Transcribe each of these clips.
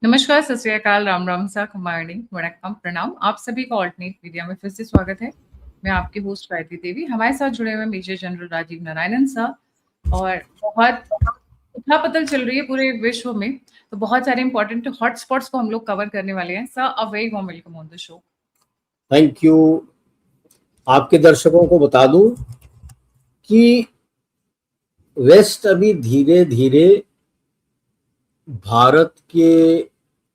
नमस्कार, सत श्री अकाल, राम राम सा, कुमारनी, वणक्कम, प्रणाम। आप सभी का ऑल्टरनेट मीडिया में फिर से स्वागत है। मैं आपकी होस्ट गायत्री देवी। हमारे साथ जुड़े हुए major general Rajeev Narayanan sir और बहुत उथल-पुथल चल रही है पूरे विश्व में, तो बहुत सारे इंपॉर्टेंट हॉटस्पॉट्स को हम लोग कवर करने वाले हैं। Sir, a very warm welcome on the show. Thank you. आपके दर्शकों को बता दूं कि वेस्ट अभी धीरे धीरे भारत के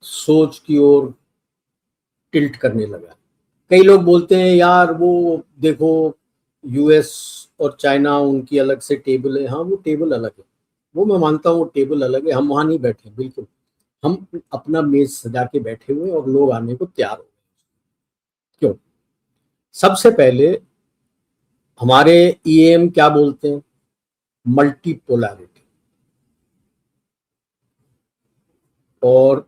सोच की ओर टिल्ट करने लगा। कई लोग बोलते हैं यार वो देखो यूएस और चाइना उनकी अलग से टेबल है। हाँ, वो टेबल अलग है, वो मैं मानता हूँ, वो टेबल अलग है। हम वहां नहीं बैठे, बिल्कुल हम अपना मेज सजा के बैठे हुए और लोग आने को तैयार हो गए। क्यों? सबसे पहले हमारे ईएम क्या बोलते हैं? मल्टीपोलैरिटी। और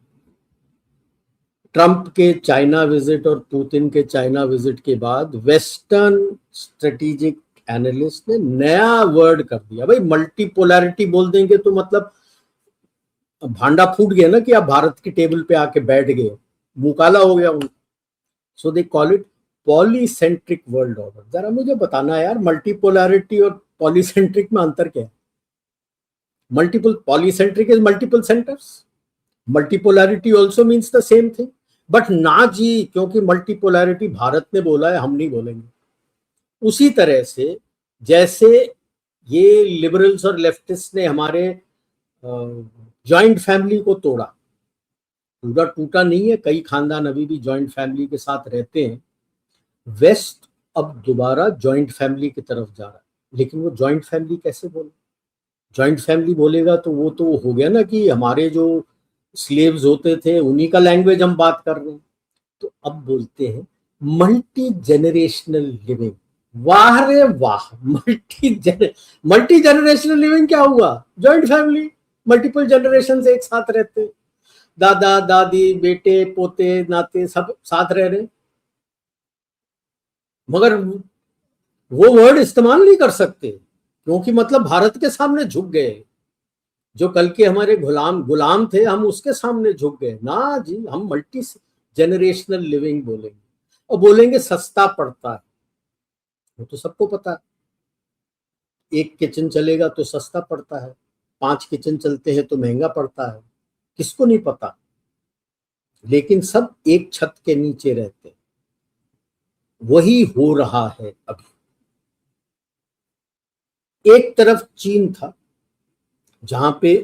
ट्रंप के चाइना विजिट और पुतिन के चाइना विजिट के बाद वेस्टर्न स्ट्रेटेजिक एनालिस्ट ने नया वर्ड कर दिया। भाई मल्टीपोलैरिटी बोल देंगे तो मतलब भांडा फूट गया ना कि आप भारत की टेबल पे आके बैठ गए, मुंह काला हो गया उनका। So they call it polycentric world order. जरा मुझे बताना यार, मल्टीपोलैरिटी और पॉलीसेंट्रिक में अंतर क्या है? Multiple polycentric is multiple centres, multipolarity also means the same thing. But ना जी, क्योंकि मल्टीपोलैरिटी भारत ने बोला है, हम नहीं बोलेंगे। उसी तरह से जैसे ये लिबरल्स और लेफ्टिस्ट ने हमारे जॉइंट फैमिली को तोड़ा, पूरा टूटा नहीं है, कई खानदान अभी भी जॉइंट फैमिली के साथ रहते हैं। वेस्ट अब दोबारा जॉइंट फैमिली की तरफ जा रहा है। लेकिन वो जॉइंट फैमिली कैसे बोले? जॉइंट फैमिली बोलेगा तो वो तो हो गया ना कि हमारे जो स्लेव्स होते थे उन्हीं का लैंग्वेज हम बात कर रहे हैं। तो अब बोलते हैं मल्टी जनरेशनल लिविंग। वाह रे वाह, मल्टी जनरेशनल लिविंग क्या हुआ? जॉइंट फैमिली, मल्टीपल जनरेशन एक साथ रहते हैं, दादा दादी बेटे पोते नाते सब साथ रह रहे हैं। मगर वो वर्ड इस्तेमाल नहीं कर सकते क्योंकि मतलब भारत के सामने झुक गए। जो कल के हमारे गुलाम थे, हम उसके सामने झुक गए ना जी। हम मल्टी जनरेशनल लिविंग बोलेंगे और बोलेंगे सस्ता पड़ता है। वो तो सबको पता है, एक किचन चलेगा तो सस्ता पड़ता है, 5 किचन चलते हैं तो महंगा पड़ता है। किसको नहीं पता? लेकिन सब एक छत के नीचे रहते हैं। वही हो रहा है अभी। एक तरफ चीन था जहां पे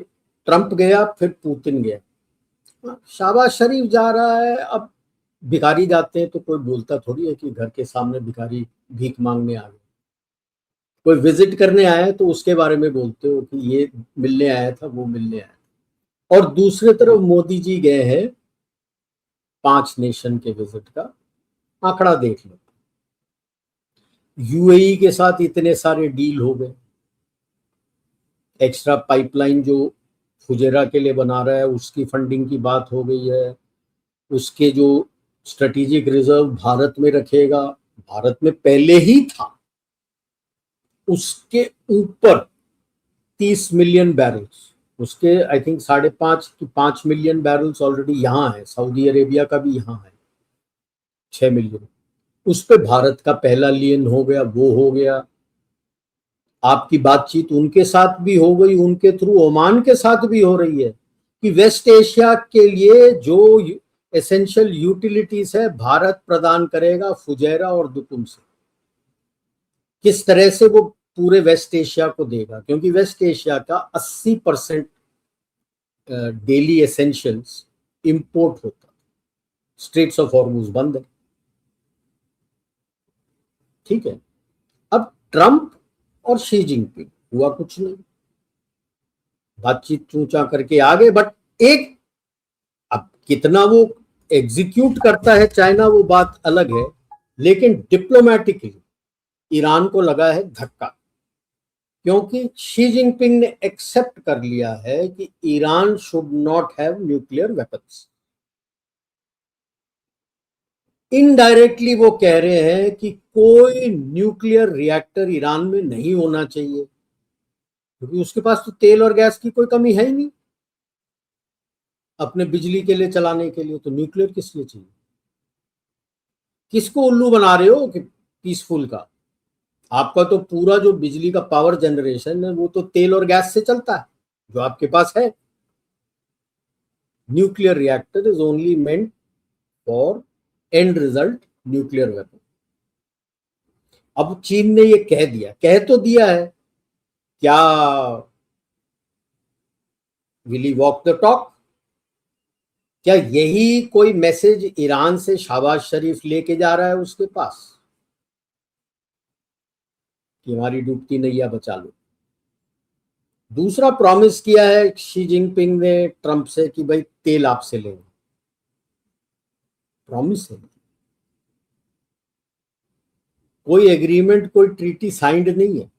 ट्रंप गया, फिर पुतिन गया। शाबाश शरीफ जा रहा है। अब भिखारी जाते हैं तो कोई बोलता थोड़ी है कि घर के सामने भिखारी भीख मांगने आ गए। कोई विजिट करने आया है तो उसके बारे में बोलते हो कि ये मिलने आया था, वो मिलने आया था। और दूसरी तरफ मोदी जी गए हैं 5 नेशन के विजिट का आंकड़ा देख लो। यूएई के साथ इतने सारे डील हो गए। एक्स्ट्रा पाइपलाइन जो फुजेरा के लिए बना रहा है उसकी फंडिंग की बात हो गई है। उसके जो स्ट्रेटेजिक रिजर्व भारत में रखेगा, भारत में पहले ही था, उसके ऊपर 30 मिलियन बैरल्स, उसके I think 5.5 million barrels already यहाँ है। सऊदी अरेबिया का भी यहाँ है 6 मिलियन। उस पे भारत का पहला लियन हो गया, वो हो गया। आपकी बातचीत उनके साथ भी हो गई, उनके थ्रू ओमान के साथ भी हो रही है कि वेस्ट एशिया के लिए जो एसेंशियल यूटिलिटीज है भारत प्रदान करेगा फुजैरा और दुकुम से। किस तरह से वो पूरे वेस्ट एशिया को देगा, क्योंकि वेस्ट एशिया का 80% डेली एसेंशियल्स इंपोर्ट होता है। स्ट्रेट्स ऑफ हॉर्मुज बंद है। ठीक है। अब ट्रंप और शी जिनपिंग हुआ कुछ नहीं, बातचीत चूचा करके आ गए। बट एक, अब कितना वो एग्जीक्यूट करता है चाइना वो बात अलग है, लेकिन डिप्लोमेटिकली ईरान को लगा है धक्का, क्योंकि शी जिनपिंग ने एक्सेप्ट कर लिया है कि Iran should not have nuclear weapons. Indirectly वो कह रहे हैं कि कोई न्यूक्लियर रिएक्टर ईरान में नहीं होना चाहिए, क्योंकि उसके पास तो तेल और गैस की कोई कमी है ही नहीं। अपने बिजली के लिए चलाने के लिए, तो न्यूक्लियर किस लिए चाहिए? किसको उल्लू बना रहे हो कि पीसफुल का? आपका तो पूरा जो बिजली का पावर जनरेशन है वो तो तेल और गैस से चलता है जो आपके पास है। Nuclear reactor is only meant for and result nuclear weapon. अब चीन ने ये कह तो दिया है, क्या will he walk the talk? क्या यही कोई मैसेज ईरान से शहबाज शरीफ लेके जा रहा है उसके पास कि हमारी डूबती नैया बचा लो? दूसरा प्रॉमिस किया है शी जिनपिंग ने ट्रंप से कि भाई तेल आपसे लेंगे। प्रॉमिस है, कोई एग्रीमेंट कोई ट्रीटी साइंड नहीं है।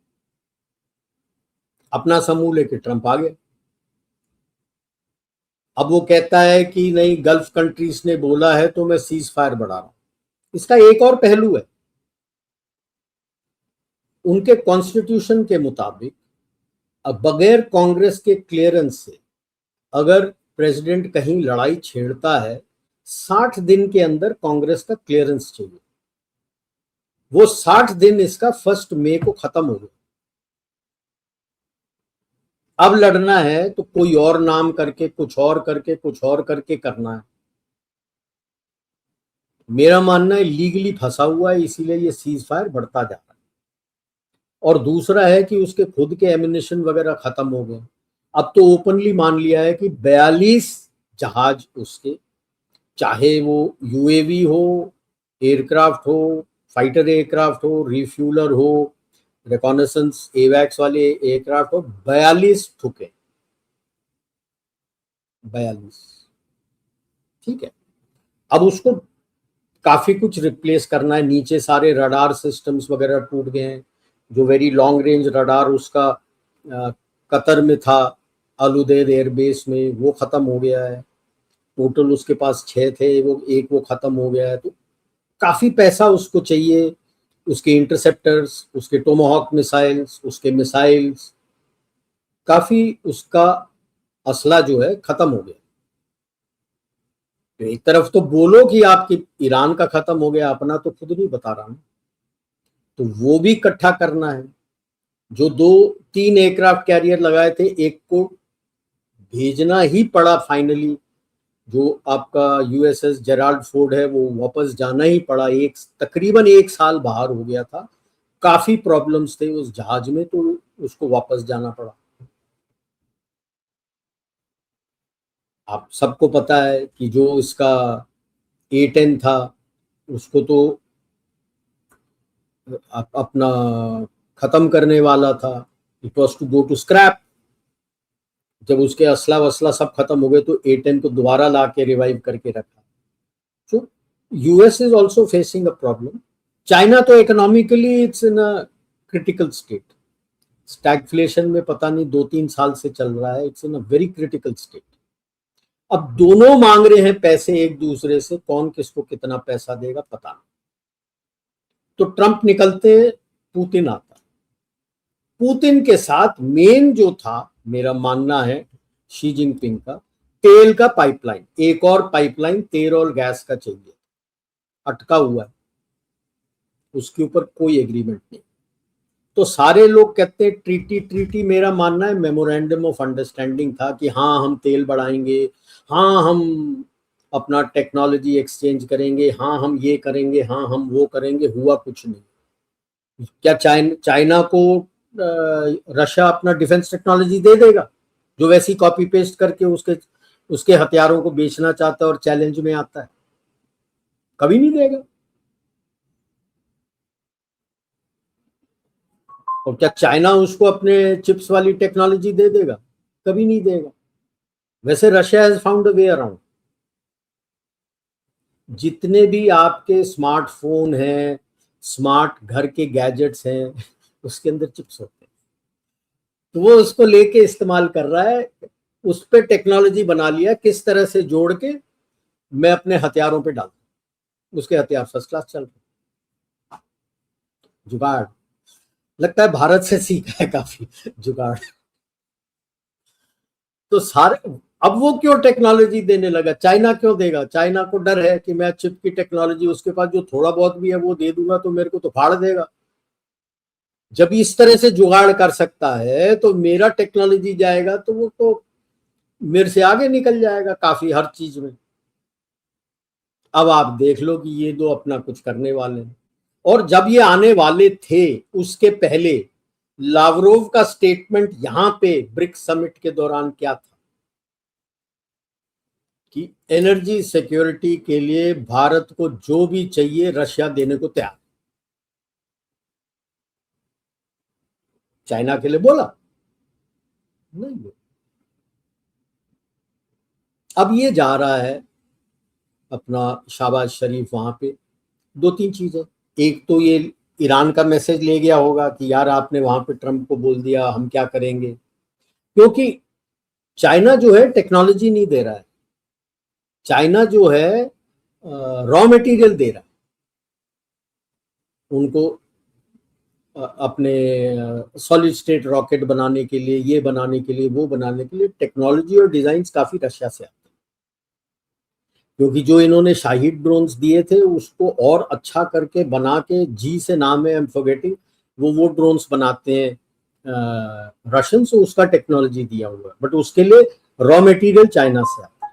अपना समूह लेके ट्रंप आ गया। अब वो कहता है कि नहीं, गल्फ कंट्रीज ने बोला है तो मैं सीज फायर बढ़ा रहा हूं। इसका एक और पहलू है, उनके कॉन्स्टिट्यूशन के मुताबिक अब बगैर कांग्रेस के क्लियरेंस से अगर प्रेसिडेंट कहीं लड़ाई छेड़ता है, 60 दिन के अंदर कांग्रेस का क्लियरेंस चाहिए। वो 60 दिन इसका 1 मई को खत्म हो गया। अब लड़ना है तो कोई और नाम करके, कुछ और करके, कुछ और करके करना है। मेरा मानना है लीगली फंसा हुआ है, इसीलिए ये सीज फायर बढ़ता जा रहा है। और दूसरा है कि उसके खुद के एमिनेशन वगैरह खत्म हो गए। अब तो ओपनली मान लिया है कि 42 जहाज उसके, चाहे वो यूएवी हो, एयरक्राफ्ट हो, फाइटर एयरक्राफ्ट हो, रिफ्यूलर हो, रिकॉनेसेंस एवैक्स वाले एयरक्राफ्ट हो, 42 ठुके। 42, ठीक है। अब उसको काफी कुछ रिप्लेस करना है। नीचे सारे रडार सिस्टम्स वगैरह टूट गए हैं। जो वेरी लॉन्ग रेंज रडार उसका कतर में था, अलुदैद एयरबेस में, वो खत्म हो गया है। टोटल उसके पास 6 थे, वो खत्म हो गया है। तो काफी पैसा उसको चाहिए। उसके इंटरसेप्टर्स, उसके टोमाहॉक मिसाइल्स, उसके मिसाइल्स, काफी उसका असला जो है खत्म हो गया। तो एक तरफ तो बोलो कि आपकी ईरान का खत्म हो गया, अपना तो खुद नहीं बता रहा हूं। तो वो भी इकट्ठा करना है। जो 2-3 एयरक्राफ्ट कैरियर लगाए थे, एक को भेजना ही पड़ा फाइनली। जो आपका यूएसएस जेराल्ड फोर्ड है वो वापस जाना ही पड़ा। तकरीबन 1 साल बाहर हो गया था, काफी प्रॉब्लम्स थे उस जहाज में, तो उसको वापस जाना पड़ा। आप सबको पता है कि जो इसका A10 था उसको तो अपना खत्म करने वाला था। It was to go to scrap. जब उसके असला वसला सब खत्म हो गए तो A10 को दोबारा ला के रिवाइव करके रखा। So US is also facing a problem. China तो economically it's in a critical state. Stagflation में पता नहीं 2-3 साल से चल रहा है। It's in a very critical state. अब दोनों मांग रहे हैं पैसे एक दूसरे से, कौन किसको कितना पैसा देगा पता नहीं। तो ट्रंप निकलते, पुतिन आता। पुतिन के साथ मेन जो था, मेरा मानना है शी जिनपिंग का, तेल का पाइपलाइन, एक और पाइपलाइन तेल और गैस का चाहिए, अटका हुआ है। उसके ऊपर कोई एग्रीमेंट नहीं। तो सारे लोग कहते हैं ट्रीटी ट्रीटी, मेरा मानना है मेमोरेंडम ऑफ अंडरस्टैंडिंग था कि हाँ हम तेल बढ़ाएंगे, हाँ हम अपना टेक्नोलॉजी एक्सचेंज करेंगे, हाँ हम ये करेंगे, हाँ हम वो करेंगे। हुआ कुछ नहीं। क्या चाइना को रशिया अपना डिफेंस टेक्नोलॉजी दे देगा जो वैसी कॉपी पेस्ट करके उसके उसके हथियारों को बेचना चाहता है और चैलेंज में आता है? कभी नहीं देगा। और क्या चाइना उसको अपने चिप्स वाली टेक्नोलॉजी दे देगा? कभी नहीं देगा। वैसे Russia has found a way around. जितने भी आपके स्मार्टफोन हैं, स्मार्ट घर के गैजेट्स हैं, उसके अंदर चिप्स होते हैं। तो वो उसको लेके इस्तेमाल कर रहा है। उस पर टेक्नोलॉजी बना लिया किस तरह से जोड़ के मैं अपने हथियारों पे डाल। उसके हथियार फर्स्ट क्लास चल रहे। जुगाड़ लगता है भारत से सीखा है काफी जुगाड़। तो सारे अब वो क्यों टेक्नोलॉजी देने लगा? चाइना क्यों देगा? चाइना को डर है कि मैं चिप की टेक्नोलॉजी उसके पास जो थोड़ा बहुत भी है वो दे दूंगा तो मेरे को तो फाड़ देगा। जब इस तरह से जुगाड़ कर सकता है तो मेरा टेक्नोलॉजी जाएगा तो वो तो मेरे से आगे निकल जाएगा काफी हर चीज में। अब आप देख लो कि ये दो अपना कुछ करने वाले हैं। और जब ये आने वाले थे उसके पहले लावरोव का स्टेटमेंट यहां पे ब्रिक्स समिट के दौरान क्या था कि एनर्जी सिक्योरिटी के लिए भारत को जो भी चाहिए रशिया देने को तैयार। चाइना के लिए बोला नहीं। अब ये जा रहा है अपना शहबाज शरीफ वहां पे, दो तीन चीजें। एक तो ये ईरान का मैसेज ले गया होगा कि यार आपने वहां पे ट्रंप को बोल दिया, हम क्या करेंगे, क्योंकि चाइना जो है टेक्नोलॉजी नहीं दे रहा है, चाइना जो है रॉ मटेरियल दे रहा है उनको अपने सॉलिड स्टेट रॉकेट बनाने के लिए, ये बनाने के लिए, वो बनाने के लिए। टेक्नोलॉजी और डिजाइन काफी रशिया से आते हैं, क्योंकि जो इन्होंने शाहिद ड्रोन्स दिए थे उसको और अच्छा करके बना के, जी से नाम है, आई एम फॉरगेटिंग, वो ड्रोन्स बनाते हैं रशियन से, उसका टेक्नोलॉजी दिया हुआ है, बट उसके लिए रॉ मटेरियल चाइना से आता है।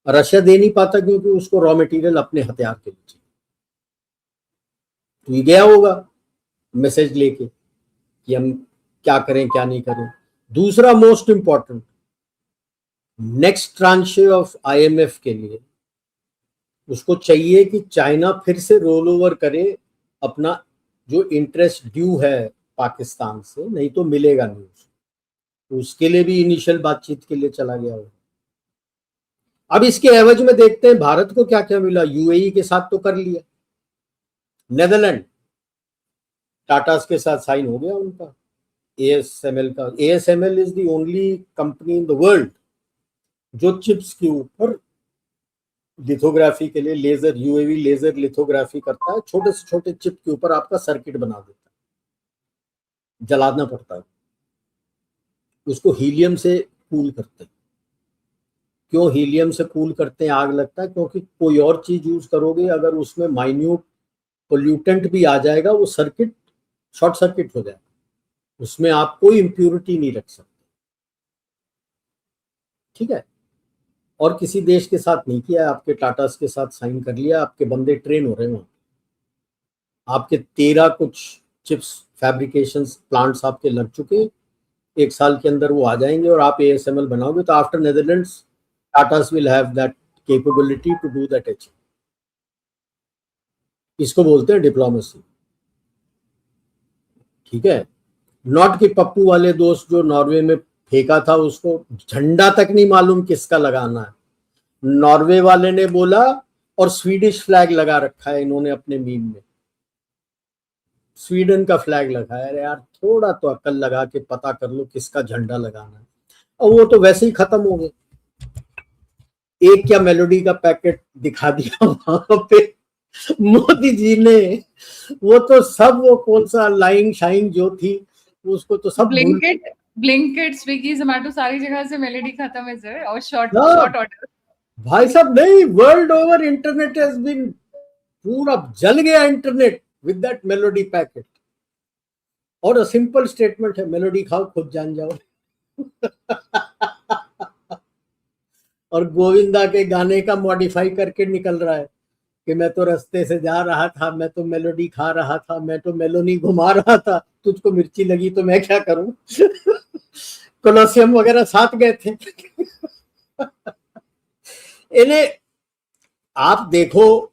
रशिया दे नहीं पाता क्योंकि उसको रॉ मटेरियल अपने हथियार के लिए चाहिए। तो ये गया होगा मैसेज लेके कि हम क्या करें क्या नहीं करें। दूसरा most important, next tranche of IMF के लिए उसको चाहिए कि चाइना फिर से रोल ओवर करे अपना जो इंटरेस्ट ड्यू है पाकिस्तान से, नहीं तो मिलेगा नहीं उसको। उसके लिए भी इनिशियल बातचीत के लिए चला गया हो। अब इसके एवज में देखते हैं भारत को क्या क्या मिला। यूएई के साथ तो कर लिया, नेदरलैंड टाटास के साथ साइन हो गया उनका एएसएमएल का। ASML is the only company in the world जो चिप्स के ऊपर लिथोग्राफी के लिए लेजर, यूएवी लेजर लिथोग्राफी करता है। छोटे से छोटे चिप के ऊपर आपका सर्किट बना देता है, जलाना पड़ता है उसको, हीलियम से कूल करते हैं। क्यों हीलियम से कूल करते हैं, आग लगता है, क्योंकि कोई और चीज यूज करोगे अगर उसमें माइन्यूट पोल्यूटेंट भी आ जाएगा वो सर्किट शॉर्ट सर्किट हो जाएगा, उसमें आप कोई इंप्योरिटी नहीं रख सकते। ठीक है, और किसी देश के साथ नहीं किया, आपके टाटास के साथ साइन कर लिया, आपके बंदे ट्रेन हो रहे हैं, आपके 13 कुछ चिप्स फैब्रिकेशन प्लांट्स आपके लग चुके, 1 साल के अंदर वो आ जाएंगे और आप एएसएमएल बनाओगे तो after Netherlands Tatas will have that capability to do that etching. इसको बोलते हैं डिप्लोमेसी। ठीक है, नॉट कि पप्पू वाले दोस्त जो नॉर्वे में फेंका था उसको झंडा तक नहीं मालूम किसका लगाना है, नॉर्वे वाले ने बोला और स्वीडिश फ्लैग लगा रखा है इन्होंने अपने मीम में, स्वीडन का फ्लैग लगाया। अरे यार थोड़ा तो अक्ल लगा के पता कर लो किसका झंडा लगाना है। और वो तो वैसे ही खत्म हो गए, एक क्या मेलोडी का पैकेट दिखा दिया वहां पे मोदी जी ने, वो तो सब, वो कौन सा लाइंग शाइंग जो थी उसको तो सब ब्लिंकिट स्विगी जोमेटो सारी जगह से मेलोडी खत्म है सर, और शॉर्ट ऑर्डर भाई साहब नहीं, world over internet has been, पूरा जल गया internet with that Melody packet. और सिंपल स्टेटमेंट है, मेलोडी खाओ खुद जान जाओ और गोविंदा के गाने का मॉडिफाई करके निकल रहा है कि मैं तो रास्ते से जा रहा था, मैं तो मेलोडी खा रहा था, मैं तो मेलोनी घुमा रहा था, तुझको मिर्ची लगी तो मैं क्या करूं कोलोसियम वगैरह साथ गए थे इन्हें आप देखो,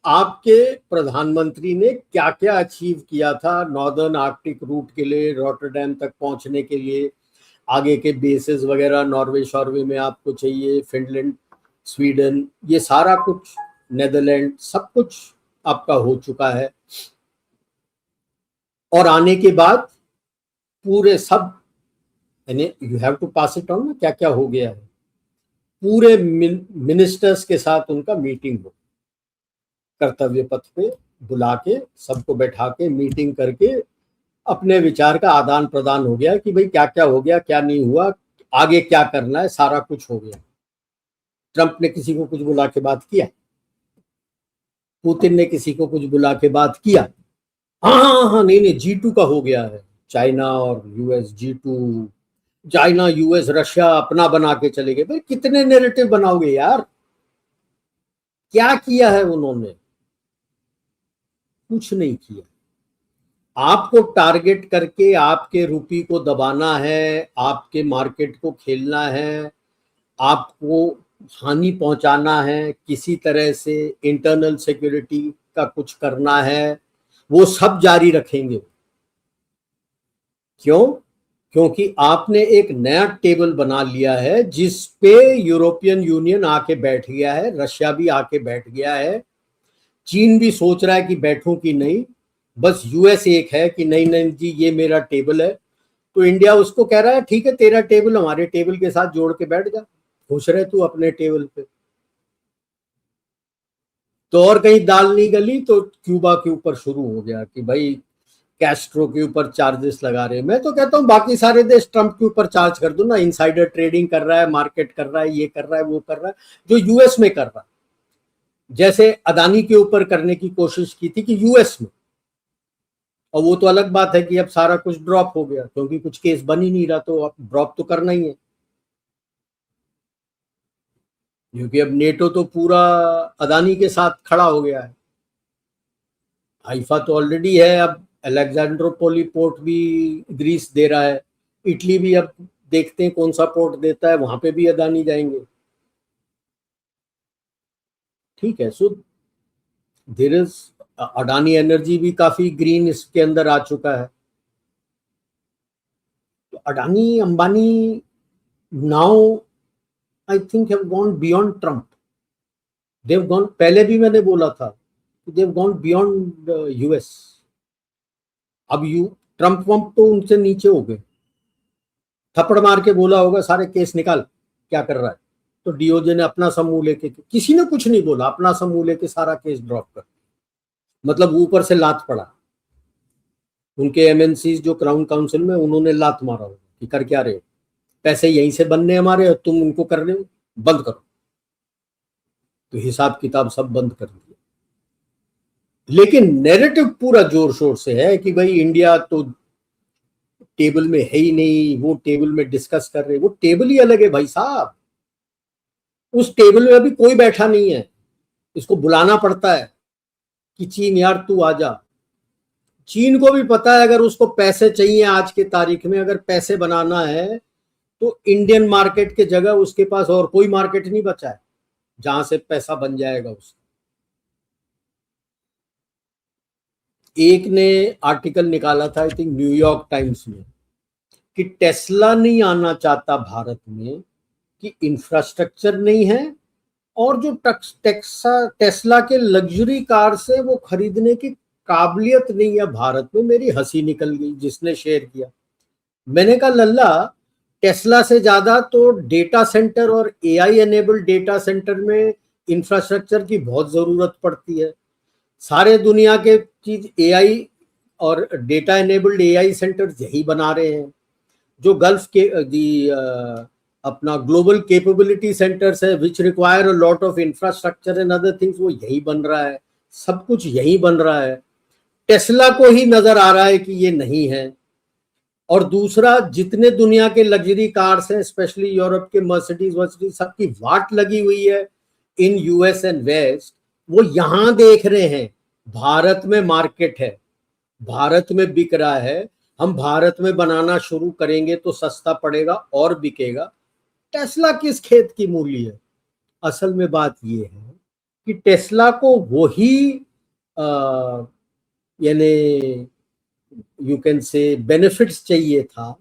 आपके प्रधानमंत्री ने क्या क्या अचीव किया था नॉर्दर्न आर्कटिक रूट के लिए, रॉटरडैम तक पहुंचने के लिए, आगे के बेसेस वगैरह नॉर्वे शॉर्वे में आपको चाहिए, फिनलैंड, स्वीडन, ये सारा कुछ, नेदरलैंड, सब कुछ आपका हो चुका है। और आने के बाद पूरे सब, यानी you have to pass it on ना, क्या क्या हो गया है, पूरे मिनिस्टर्स के साथ उनका मीटिंग हो, कर्तव्य पथ पे बुला के सबको बैठा के मीटिंग करके अपने विचार का आदान प्रदान हो गया कि भाई क्या क्या हो गया, क्या नहीं हुआ, आगे क्या करना है सारा कुछ हो गया। ट्रंप ने किसी को कुछ बुला के बात किया, पुतिन ने किसी को कुछ बुला के बात किया। हाँ हाँ हाँ, नहीं नहीं, G2 का हो गया है, चाइना और US G2, China US Russia अपना बना के चले गए। भाई कितने नैरेटिव बनाओगे यार, क्या किया है उन्होंने? कुछ नहीं किया। आपको टारगेट करके आपके रुपये को दबाना है, आपके मार्केट को खेलना है, आपको हानि पहुंचाना है, किसी तरह से इंटरनल सिक्योरिटी का कुछ करना है, वो सब जारी रखेंगे। क्यों? क्योंकि आपने एक नया टेबल बना लिया है जिस पे यूरोपियन यूनियन आके बैठ गया है, रशिया भी आके बैठ गया है, चीन भी सोच रहा है कि बैठूं कि नहीं, बस यूएस एक है कि नहीं नहीं जी ये मेरा टेबल है। तो इंडिया उसको कह रहा है ठीक है तेरा टेबल हमारे टेबल के साथ जोड़ के बैठ जा, खुश रहे तू अपने टेबल पे। तो और कहीं दाल नहीं गली तो क्यूबा के ऊपर शुरू हो गया कि भाई कैस्ट्रो के ऊपर चार्जेस लगा रहे हैं। मैं तो कहता हूँ बाकी सारे देश ट्रंप के ऊपर चार्ज कर दो ना, इनसाइडर ट्रेडिंग कर रहा है, मार्केट कर रहा है, ये कर रहा है, वो कर रहा है, जो यूएस में कर रहा है। जैसे अदानी के ऊपर करने की कोशिश की थी कि यूएस में, और वो तो अलग बात है कि अब सारा कुछ ड्रॉप हो गया क्योंकि कुछ केस बन ही नहीं रहा, तो अब ड्रॉप तो करना ही है। क्योंकि अब नेटो तो पूरा अदानी के साथ खड़ा हो गया है। हाइफा तो ऑलरेडी है, अब अलेक्जेंड्रोपोली पोर्ट भी ग्रीस दे रहा है, इटली भी अब देखते हैं कौन सा पोर्ट देता है, वहां पे भी अदानी जाएंगे। ठीक है, so there is Adani energy भी काफी ग्रीन इसके अंदर आ चुका है। तो Adani Ambani now I think have gone beyond Trump. They've gone, पहले भी मैंने बोला था देव गॉन बियॉन्ड यूएस। अब ट्रम्प वंप तो उनसे नीचे हो गए। थप्पड़ मार के बोला होगा सारे केस निकाल, क्या कर रहा है, तो डीओजे ने अपना समूह लेके, किसी ने कुछ नहीं बोला, अपना समूह लेके सारा केस ड्रॉप कर, मतलब ऊपर से लात पड़ा। उनके एमएनसी जो क्राउन काउंसिल में, उन्होंने लात मारा कि कर क्या रहे हो, पैसे यहीं से बनने हमारे और तुम उनको कर रहे हो, बंद करो। तो हिसाब किताब सब बंद कर दिया। लेकिन नैरेटिव पूरा जोर शोर से है कि भाई इंडिया तो टेबल में है ही नहीं, वो टेबल में डिस्कस कर रहे, वो टेबल ही अलग है भाई साहब। उस टेबल में अभी कोई बैठा नहीं है, इसको बुलाना पड़ता है कि चीन यार तू आ जा। चीन को भी पता है अगर उसको पैसे चाहिए आज के तारीख में, अगर पैसे बनाना है तो इंडियन मार्केट के जगह उसके पास और कोई मार्केट नहीं बचा है जहां से पैसा बन जाएगा उसका। एक ने आर्टिकल निकाला था आई थिंक न्यूयॉर्क टाइम्स में कि टेस्ला नहीं आना चाहता भारत में कि इंफ्रास्ट्रक्चर नहीं है, और जो टेस्ला के लग्जरी कार से वो खरीदने की काबिलियत नहीं है भारत में। मेरी हंसी निकल गई जिसने शेयर किया। मैंने कहा लल्ला, टेस्ला से ज्यादा तो डेटा सेंटर और एआई एनेबल्ड डेटा सेंटर में इंफ्रास्ट्रक्चर की बहुत जरूरत पड़ती है। सारे दुनिया के चीज एआई और डेटा एनेबल्ड एआई सेंटर यही बना रहे हैं। जो गल्फ के अपना ग्लोबल कैपेबिलिटी सेंटर्स है which require a lot of infrastructure and other things, वो यही बन रहा है, सब कुछ यही बन रहा है। टेस्ला को ही नजर आ रहा है कि ये नहीं है। और दूसरा, जितने दुनिया के लग्जरी कार्स हैं, स्पेशली यूरोप के मर्सिडीज वर्सिडीज, सबकी वाट लगी हुई है इन यूएस एंड वेस्ट, वो यहां देख रहे हैं भारत में मार्केट है, भारत में बिक रहा है, हम भारत में बनाना शुरू करेंगे तो सस्ता पड़ेगा और बिकेगा। टेस्ला किस खेत की मूली है? असल में बात ये है कि टेस्ला को वही यानी यू कैन से बेनिफिट्स चाहिए था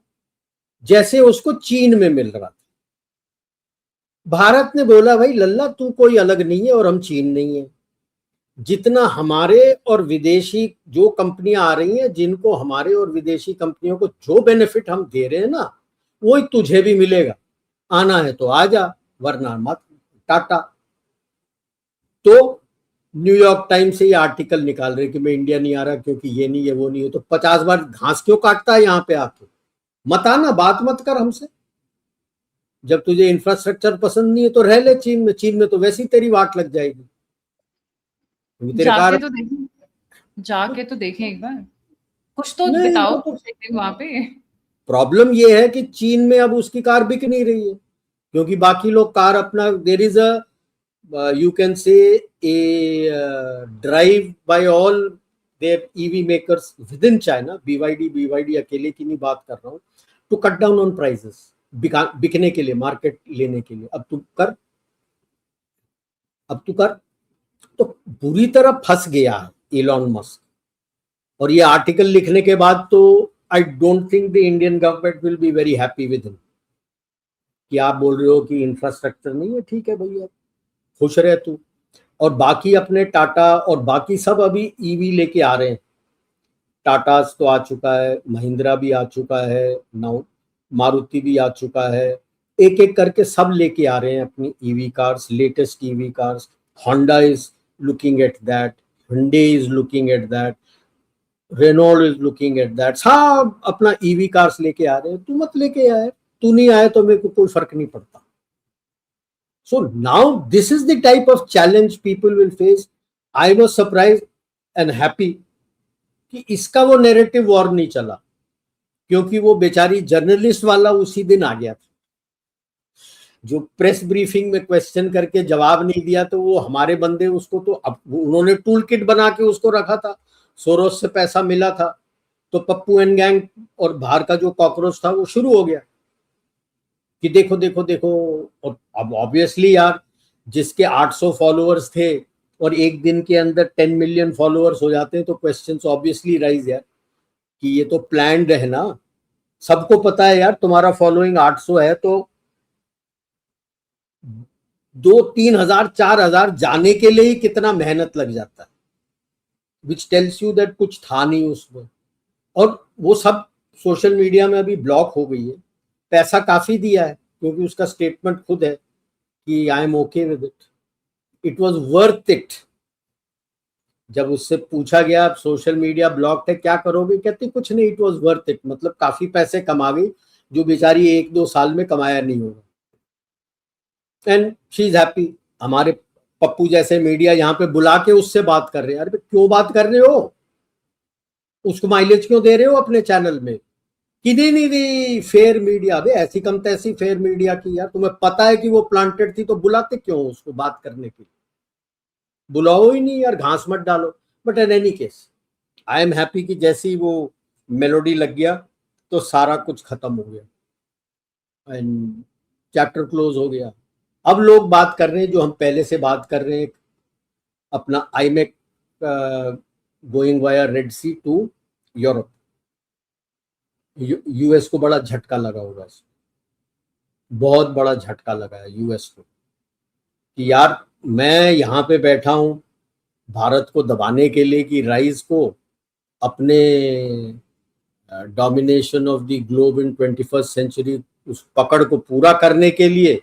जैसे उसको चीन में मिल रहा था। भारत ने बोला भाई लल्ला तू कोई अलग नहीं है और हम चीन नहीं है। जितना हमारे और विदेशी जो कंपनियां आ रही हैं, जिनको हमारे और विदेशी कंपनियों को जो बेनिफिट हम दे रहे हैं ना, वही तुझे भी मिलेगा। आना है तो आ जा, वरना मत, टाटा। तो न्यूयॉर्क टाइम्स से ये आर्टिकल निकाल रहे कि मैं इंडिया नहीं आ रहा क्योंकि ये नहीं है वो नहीं है। तो 50 बार घास क्यों काटता है यहाँ पे आके? मत आना, बात मत कर हमसे। जब तुझे इंफ्रास्ट्रक्चर पसंद नहीं है तो रह ले चीन में। चीन में तो वैसे ही तेरी वाट लग जाएगी, क्योंकि तेरे कार जाके तो देखें एक बार, कुछ तो नहीं। बिताओ वो तो कुछ एक दिन वहां पे। प्रॉब्लम ये है कि चीन में अब उसकी कार बिक नहीं रही है, क्योंकि बाकी लोग कार अपना, there is a you can say a drive by all their EV makers within China, BYD अकेले की नहीं बात कर रहा हूँ, to cut down on prices, बिकने के लिए, मार्केट लेने के लिए। अब तू कर तो बुरी तरह फंस गया है इलॉन मस्क। और ये आर्टिकल लिखने के बाद तो I don't think the Indian government will be very happy with him, कि आप बोल रहे हो कि इंफ्रास्ट्रक्चर नहीं है, ठीक है भैया, खुश रहे तू। और बाकी अपने टाटा और बाकी सब अभी ईवी लेके आ रहे हैं। टाटा तो आ चुका है, महिंद्रा भी आ चुका है, नाउ मारुति भी आ चुका है, एक एक करके सब लेके आ रहे हैं अपनी EV cars, latest EV cars. Honda is looking at that, hyundai is looking at that, Renault is looking at that. सब अपना ईवी कार्स लेके आ रहे हैं। तू मत लेके आए, तू नहीं आए तो मेरे को कोई फर्क नहीं पड़ता। So now this is the type of challenge people will face. I was surprised and happy कि इसका वो नैरेटिव वॉर नहीं चला, क्योंकि वो बेचारी जर्नलिस्ट वाला उसी दिन आ गया था, जो प्रेस ब्रीफिंग में क्वेश्चन करके जवाब नहीं दिया। तो वो हमारे बंदे उसको तो अब उन्होंने टूल किट बना के उसको रखा था, सोरोस से पैसा मिला था, तो पप्पू एंड गैंग और बाहर का जो कॉकरोच था वो शुरू हो गया कि देखो देखो देखो। और अब ऑब्वियसली यार, जिसके 800 फॉलोअर्स थे और एक दिन के अंदर 10 मिलियन फॉलोअर्स हो जाते हैं, तो क्वेश्चंस ऑब्वियसली राइज यार कि ये तो प्लान्ड है ना। सबको पता है यार, तुम्हारा फॉलोइंग 800 है तो 2-3 हजार 4 हजार जाने के लिए ही कितना मेहनत लग जाता है, विच टेल्स यू दैट कुछ था नहीं उसमें। और वो सब सोशल मीडिया में अभी ब्लॉक हो गई है। पैसा काफी दिया है, क्योंकि उसका स्टेटमेंट खुद है कि I am okay with it, it was worth it. जब उससे पूछा गया सोशल मीडिया ब्लॉक है क्या करोगे, कहती कुछ नहीं, इट वाज वर्थ इट। मतलब काफी पैसे कमा गई जो बेचारी 1-2 साल में कमाया नहीं होगा, एंड शी इज हैप्पी। हमारे पप्पू जैसे मीडिया यहाँ पे बुला के उससे बात कर रहे हैं। अरे क्यों बात कर रहे हो, उसको माइलेज क्यों दे रहे हो अपने चैनल में? कि नहीं फेयर मीडिया। अबे ऐसी कम तैसी फेयर मीडिया की यार, तुम्हें पता है कि वो प्लांटेड थी तो बुलाते क्यों उसको बात करने के लिए? बुलाओ ही नहीं यार, घास मत डालो। But in any case I am happy कि जैसे ही वो मेलोडी लग गया तो सारा कुछ खत्म हो गया एंड चैप्टर क्लोज हो गया। अब लोग बात कर रहे हैं जो हम पहले से बात कर रहे हैं, अपना IMEC going via Red Sea to Europe. US को बड़ा झटका लगा होगा, बहुत बड़ा झटका लगा है यूएस को कि यार मैं यहाँ पे बैठा हूँ भारत को दबाने के लिए, कि राइज को अपने domination of the globe in 21st century उस पकड़ को पूरा करने के लिए।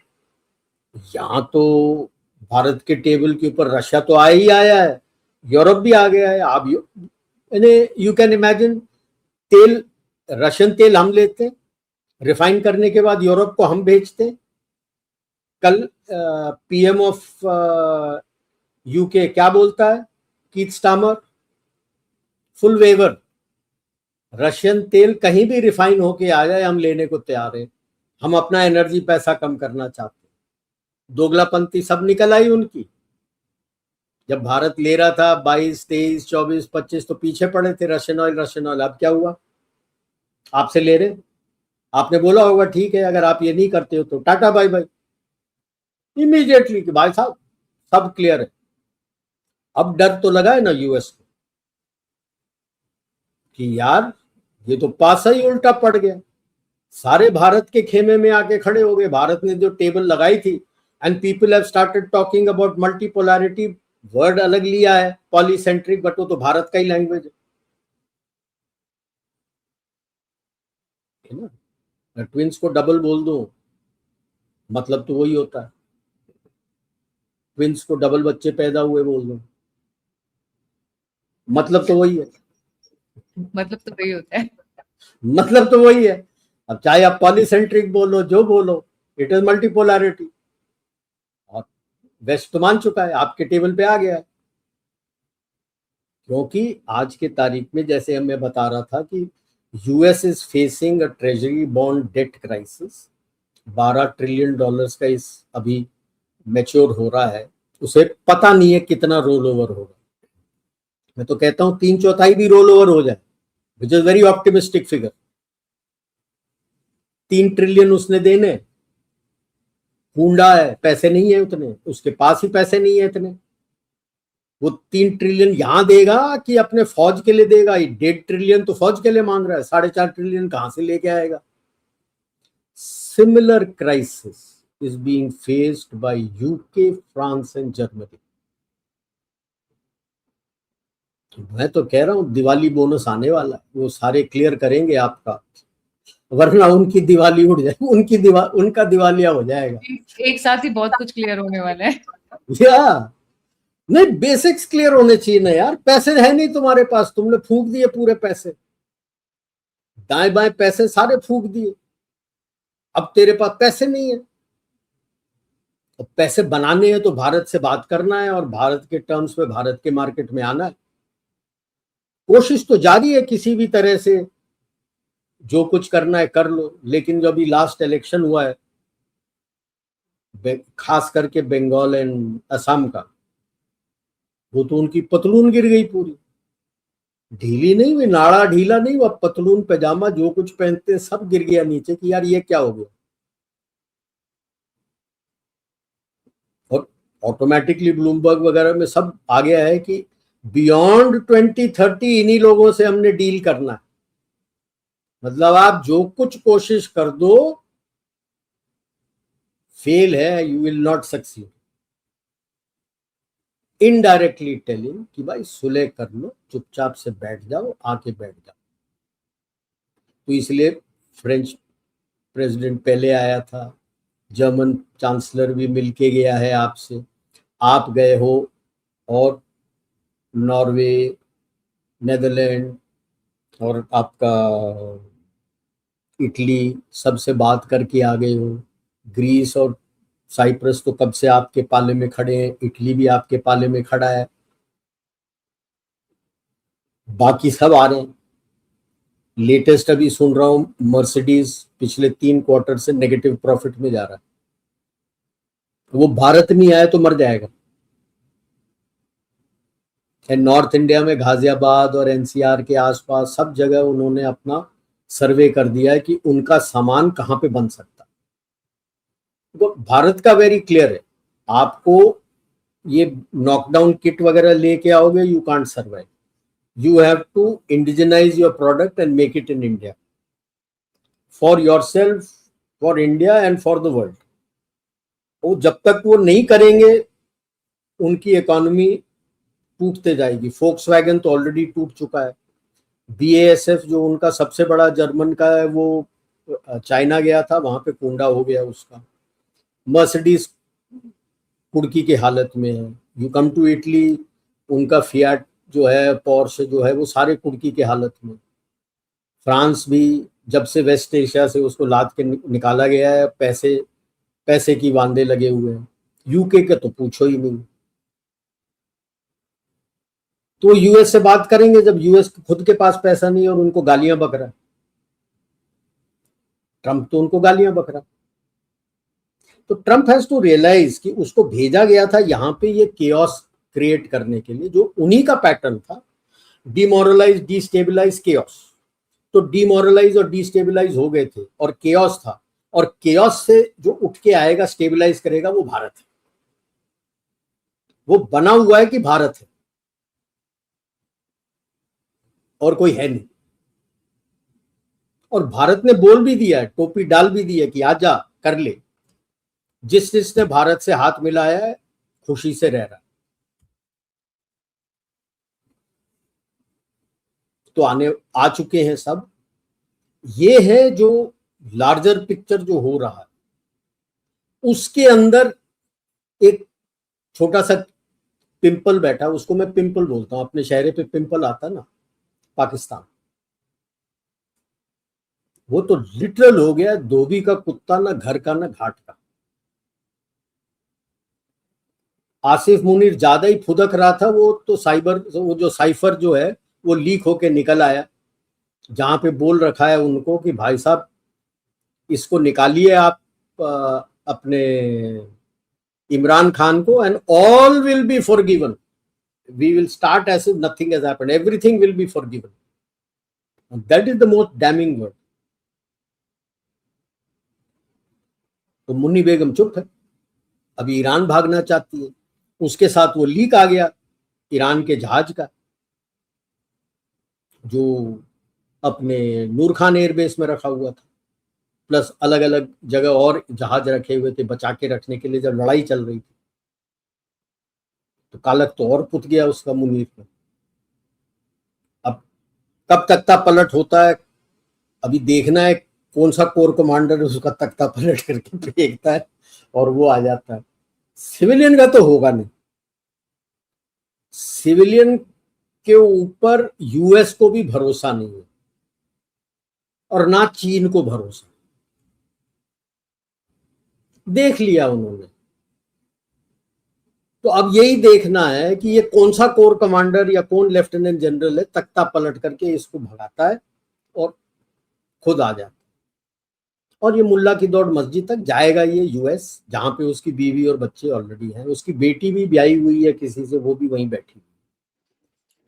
यहाँ तो भारत के टेबल के ऊपर रशिया तो आया ही आया है, यूरोप भी आ गया है। आप यू कैन इमेजिन, तेल, रशियन तेल हम लेते हैं, रिफाइन करने के बाद यूरोप को हम बेचते हैं। कल पीएम ऑफ यूके क्या बोलता है, Keith Starmer, full waiver, Russian तेल कहीं भी रिफाइन होके आ जाए हम लेने को तैयार हैं। हम अपना एनर्जी पैसा कम करना चाहते हैं। दोगलापंथी सब निकल आई उनकी। जब भारत ले रहा था 22, 23, 24, 25 तो पीछे पड़े थे रशियन ऑयल रशियन ऑयल। अब क्या हुआ, आपसे ले रहे, आपने बोला होगा ठीक है अगर आप ये नहीं करते हो तो टाटा बाय बाय, इमीडिएटली कि भाई साहब सब क्लियर है। अब डर तो लगा है ना यूएस को कि यार ये तो पासा ही उल्टा पड़ गया, सारे भारत के खेमे में आके खड़े हो गए। भारत ने जो टेबल लगाई थी, and people have started talking about multipolarity, word अलग लिया है पॉलीसेंट्रिक, बट वो तो भारत का ही लैंग्वेज है ना। ट्विंस को डबल बोल दो, मतलब तो वही होता है। ट्विंस को डबल बच्चे पैदा हुए बोल दो, मतलब तो वही है। मतलब तो वही होता है। मतलब तो वही है। अब चाहे आप पॉलीसेंट्रिक बोलो, जो बोलो, इट इज मल्टीपोलैरिटी। और वेस्ट तो मान चुका है, आपके टेबल पे आ गया है। क्योंकि आज के तारीख में जैसे मैं बता रहा था कि US is facing a treasury bond debt crisis. $12 trillion का इस अभी मैच्योर हो रहा है, उसे पता नहीं है कितना रोल ओवर होगा। मैं तो कहता हूं 3/4 भी रोल ओवर हो जाए, which is very optimistic figure. 3 trillion उसने देने, हुंडा है, पैसे नहीं है उतने, उसके पास ही पैसे नहीं है इतने। वो 3 ट्रिलियन यहां देगा कि अपने फौज के लिए देगा? 1.5 ट्रिलियन तो फौज के लिए मांग रहा है, 4.5 ट्रिलियन कहां से लेके आएगा? Similar crisis is being faced by UK, France and Germany. मैं तो कह रहा हूं दिवाली बोनस आने वाला है, वो सारे क्लियर करेंगे आपका, वरना उनकी दिवाली उड़ जाएगी, उनका दिवालिया हो जाएगा। एक साथ ही बहुत कुछ क्लियर होने वाला है। या नहीं, बेसिक्स क्लियर होने चाहिए ना यार। पैसे है नहीं तुम्हारे पास, तुमने फूंक दिए पूरे पैसे, दाएं बाएं पैसे सारे फूंक दिए, अब तेरे पास पैसे नहीं है। तो पैसे बनाने हैं तो भारत से बात करना है और भारत के टर्म्स पे भारत के मार्केट में आना है। कोशिश तो जारी है किसी भी तरह से, जो कुछ करना है कर लो। लेकिन जो अभी लास्ट इलेक्शन हुआ है, खास करके बंगाल एंड असम का, वो तो उनकी पतलून गिर गई पूरी। ढीली नहीं हुई, नाड़ा ढीला नहीं हुआ, पतलून पैजामा जो कुछ पहनते सब गिर गया नीचे कि यार ये क्या हो गया। और ऑटोमेटिकली ब्लूमबर्ग वगैरह में सब आ गया है कि बियॉन्ड 2030 इन्हीं लोगों से हमने डील करना है। मतलब आप जो कुछ कोशिश कर दो, फेल है, you will not succeed. Indirectly telling कि भाई सुलह कर लो, चुपचाप से बैठ जाओ, आके बैठ जाओ। तो इसलिए फ्रेंच प्रेसिडेंट पहले आया था, जर्मन चांसलर भी मिलके गया है आपसे, आप गए हो, और नॉर्वे, नेदरलैंड और आपका इटली, सबसे बात करके आ गए हो। ग्रीस और साइप्रस तो कब से आपके पाले में खड़े हैं, इटली भी आपके पाले में खड़ा है, बाकी सब आ रहे हैं। लेटेस्ट अभी सुन रहा हूं मर्सिडीज पिछले 3 क्वार्टर से नेगेटिव प्रॉफिट में जा रहा है। वो भारत नहीं आया तो मर जाएगा। नॉर्थ इंडिया में गाजियाबाद और एनसीआर के आसपास सब जगह उन्होंने अपना सर्वे कर दिया है कि उनका सामान कहां पे बन सकता है। तो भारत का वेरी क्लियर है, आपको ये नॉकडाउन किट वगैरह लेके आओगे, you can't survive. You have to indigenize your product and make it in India, for yourself, for India and for the world. वो जब तक वो नहीं करेंगे, उनकी इकोनॉमी टूटते जाएगी। फोक्सवैगन तो ऑलरेडी टूट चुका है। BASF जो उनका सबसे बड़ा जर्मन का है, वो चाइना गया था, वहां पे कुंडा हो गया उसका। मर्सिडीज कुड़की की हालत में है। यू कम टू इटली, उनका फियाट जो है, पोर्श जो है, वो सारे कुड़की की हालत में। फ्रांस भी जब से वेस्ट एशिया से उसको लाद के निकाला गया है, पैसे पैसे की वांदे लगे हुए हैं। यूके के तो पूछो ही नहीं। तो यूएस से बात करेंगे जब यूएस खुद के पास पैसा नहीं है और उनको गालियां बक रहा है। ट्रंप तो उनको गालियां बक रहा है। तो ट्रंप हैज टू रियलाइज कि उसको भेजा गया था यहाँ पे ये केओस क्रिएट करने के लिए, जो उन्हीं का पैटर्न था, डिमोरलाइज, डिस्टेबलाइज, केओस। तो डिमोरलाइज और डिस्टेबलाइज हो गए थे और केओस था, और केओस से जो उठ के आएगा, स्टेबलाइज करेगा, वो भारत है। वो बना हुआ है कि भारत है और कोई है नहीं। और भारत ने बोल भी दिया है, टोपी डाल भी दी है कि आजा कर ले। जिसने भारत से हाथ मिलाया है, खुशी से रह रहा है। तो आ चुके हैं सब। ये है जो लार्जर पिक्चर जो हो रहा है, उसके अंदर एक छोटा सा पिंपल बैठा, उसको मैं पिंपल बोलता हूं। अपने चेहरे पे पिंपल आता है ना, पाकिस्तान। वो तो लिटरल हो गया, धोबी का कुत्ता, ना घर का ना घाट का। आसिफ मुनीर ज्यादा ही फुदक रहा था, वो तो वो जो साइफर जो है वो लीक होके निकल आया, जहां पे बोल रखा है उनको कि भाई साहब इसको निकालिए आप अपने इमरान खान को, and all will be forgiven, we will start as if nothing has happened, everything will be forgiven. That is the most damning word. तो मुन्नी बेगम चुप है, अभी ईरान भागना चाहती है, उसके साथ वो लीक आ गया ईरान के जहाज का, जो अपने नूर खान एयरबेस में रखा हुआ था, प्लस अलग अलग जगह और जहाज रखे हुए थे बचा के रखने के लिए, जब लड़ाई चल रही थी। तो कालक तो और पुत गया उसका मुनीर में। अब कब तख्ता पलट होता है, अभी देखना है कौन सा कोर कमांडर उसका तख्ता पलट करके फेंकता है और वो आ जाता है। सिविलियन का तो होगा नहीं, सिविलियन के ऊपर यूएस को भी भरोसा नहीं है और ना चीन को भरोसा। देख लिया उन्होंने, तो अब यही देखना है कि ये कौन सा कोर कमांडर या कौन लेफ्टिनेंट जनरल है तख्ता पलट करके इसको भगाता है और खुद आ जाता है। और ये मुल्ला की दौड़ मस्जिद तक जाएगा, ये यूएस, जहां पे उसकी बीवी और बच्चे ऑलरेडी हैं, उसकी बेटी भी ब्याही हुई है किसी से, वो भी वहीं बैठी हुई।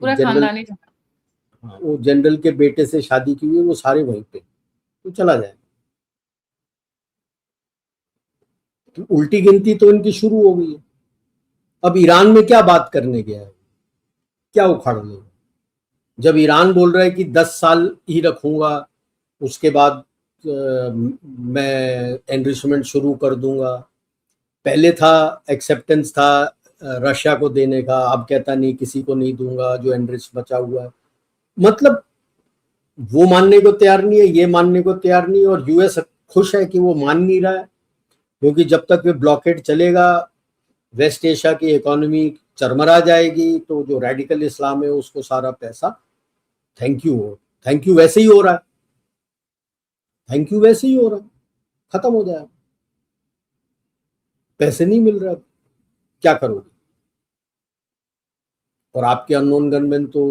पूरा जनरल, खानदानी। हाँ, वो जनरल के बेटे से शादी की हुई है, वो सारे वहीं पे, तो चला जाए। तो उल्टी गिनती तो इनकी शुरू हो गई है। अब ईरान में क्या बात करने गया है, क्या उखाड़ लेगा? जब ईरान बोल रहा है कि 10 साल ही रखूंगा, उसके बाद मैं एनरिचमेंट शुरू कर दूंगा। पहले था एक्सेप्टेंस था रशिया को देने का, अब कहता नहीं किसी को नहीं दूंगा जो एनरिच बचा हुआ है। मतलब वो मानने को तैयार नहीं है, ये मानने को तैयार नहीं है, और यूएस खुश है कि वो मान नहीं रहा है, क्योंकि जब तक ये ब्लॉकेड चलेगा वेस्ट एशिया की इकोनॉमी चरमरा जाएगी, तो जो रेडिकल इस्लाम है उसको सारा पैसा थैंक यू वैसे ही हो रहा है, थैंक यू वैसे ही हो रहा है, खत्म हो जाएगा, पैसे नहीं मिल रहा, क्या करोगे? और आपके अननोन गनमैन तो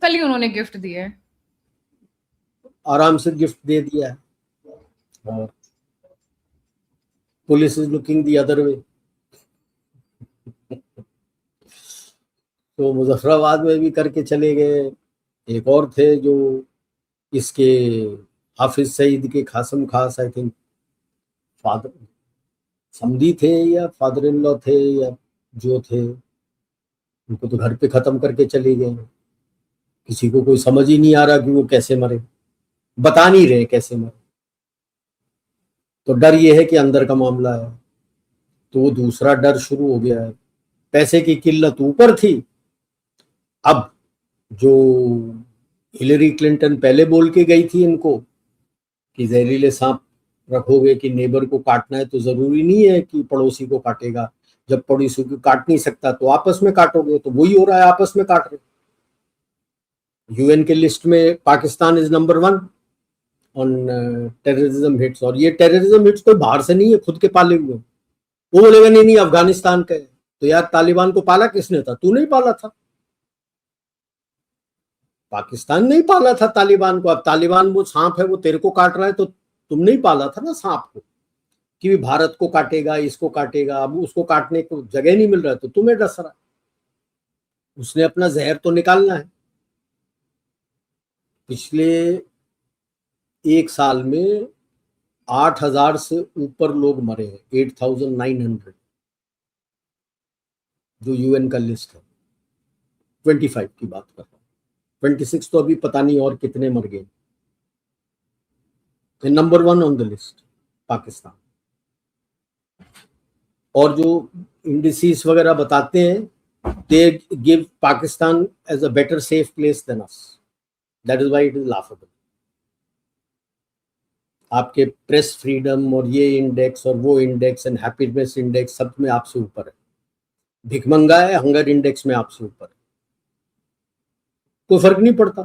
कल ही उन्होंने गिफ्ट दिया है, आराम से गिफ्ट दे दिया है, और police is looking the other way. तो मुजफ्फराबाद में भी करके चले गए। एक और थे जो इसके हाफिज सईद के कासिम खास, आई थिंक फादर समधी थे या फादर इन लॉ थे, या जो थे, उनको तो घर पे खत्म करके चले गए। किसी को कोई समझ ही नहीं आ रहा कि वो कैसे मरे, बता नहीं रहे कैसे मरे। तो डर ये है कि अंदर का मामला है, तो वो दूसरा डर शुरू हो गया है। पैसे की किल्लत ऊपर थी, अब जो हिलरी क्लिंटन पहले बोल के गई थी इनको कि जहरीले सांप रखोगे कि नेबर को काटना है, तो जरूरी नहीं है कि पड़ोसी को काटेगा, जब पड़ोसी को काट नहीं सकता तो आपस में काटोगे, तो वही हो रहा है, आपस में काट रहे। यूएन के लिस्ट में Pakistan is number 1 on terrorism hits, और ये टेररिज्म हिट्स तो बाहर से नहीं है, खुद के पाले हुए। वो बोलेगा नहीं नहीं अफगानिस्तान का है, तो यार तालिबान को पाला किसने था? तू नहीं पाला था, पाकिस्तान नहीं पाला था तालिबान को। अब तालिबान वो सांप है, वो तेरे को काट रहा है, तो तुम नहीं पाला था ना सांप को, कि भारत को काटेगा, इसको काटेगा। अब उसको काटने को जगह नहीं मिल रहा है, तो तुम्हें डस रहा है, उसने अपना जहर तो निकालना है। पिछले 1 साल में 8,000 से ऊपर लोग मरे हैं, 8,900, जो यूएन का लिस्ट है। 25 की बात कर रहा हूँ, 26 तो अभी पता नहीं और कितने मर गए। Number 1 on the list Pakistan. और जो इंडिसेस वगैरह बताते हैं, they give Pakistan as a better safe place than us, that is why it is laughable. आपके प्रेस फ्रीडम और ये इंडेक्स और वो इंडेक्स एंड हैप्पीनेस इंडेक्स सब में आपसे ऊपर है, भिखमंगा है हंगर इंडेक्स में आपसे ऊपर है, कोई फर्क नहीं पड़ता।